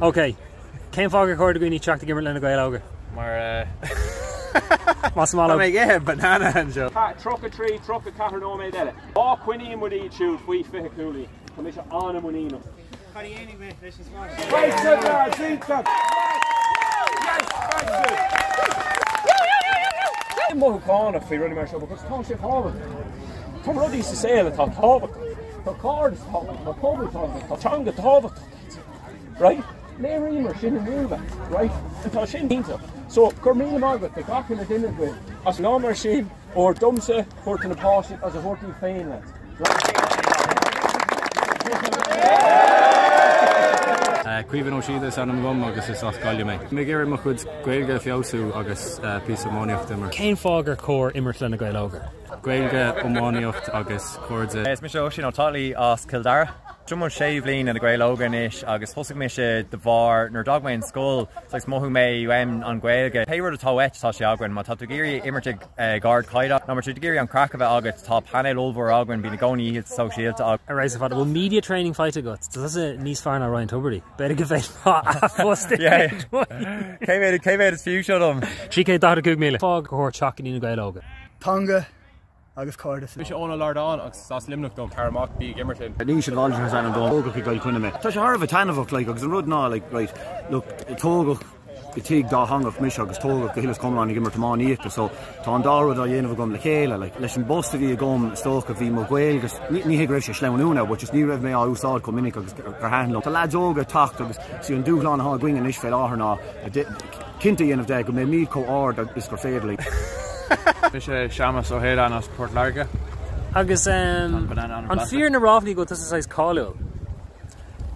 Okay. Cén fágur chuir go ní teach gimmer le Na Gaeil Óga. Maar Mas malo. make a banana and joke. Truck a tree, truck a cat or no made it. All Quinny and would eat shoot, we fit coolly. Commission on and winino. Right, sit there, sit there. I'm more calm if we run my show because Tom Ship Hall. Tom Ruddy's to sail at top Hobbit. The card is top, the public top, the Tonga Hobbit. Right? Larry Emer, Shin and Wilba, right? Until Shin Pinto. So, Cormina Margaret, the cock in a dinner with as Lomer Shin or Dumsa, Horton Apostle as a Horton Fainland. Cuivan O'Sheeda san am gum agus is oscailio me. Me géir mo chud Gaeilge fiosú agus pís amóníocht immer. Cén fágur cór immert le Na Gaeil Óga. Gaeilge amóníocht agus cuirde. Is mis O'Shin O'Tolly as Kildare. Drummer Shave Lean and Na Gaeil Óga ish agus hosig me the var nor dogmain skull like mohu me on Gaeilge. Hayward atá wet tá sé agran má tá giri immertig guard kaida. Number 2 giri on Krakova agus tá panel over agran bína goni hit social to ag. Arise of well media training fight agat. Does it níos fear na Ryan Tuberty. Better give it first. Yeah. Came out his few shot him. Chike dá go míle. Fág chóir teach ní Na Gaeil Óga. Tonga agus Cardiff. We should own a Lord on, Sauce Limnock done, Paramock, Bígí, Emerton. Ní sé gáil has an dó Óga Gaeil Cuine me. Tá sé harh tanmhach like agus an rud ná like right look tógach go tíig dá hangach mis agus tógach go hilas comán gimmer tamán íochta so tá an dárad a dhéanamh gom le chéile like leis an bosta bhí a gom stócha bhí mo Gaeil agus ní raibh sé sleanúna but just ní raibh mé á úsáid go minic agus gur handlach. Tá lads óga tacht agus sí an dúchláán há gcuine is féil áthair ná cinnta dhéanamh de go mé míad có ard is gur féidir like. We should Shamus O'Hara as Port Larga. Agus an fear na ráflí go tas is cáil.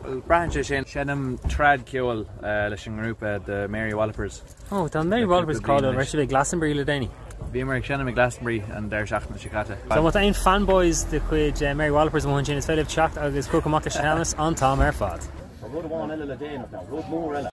Well, branches in Shenham Trad Kewell leis an grúpa the Mary Wallopers. Oh, tá Mary Wallopers cáil reis le Glastonbury le déine. Bhí mar Shenham and Glastonbury and their seachtain na Chicata. So what ein fanboys the chuid Mary Wallopers one sin is féidir teacht agus cuacamach Shamus an Tom ar fad. Rud bháin eile le déanamh now, rud mór eile.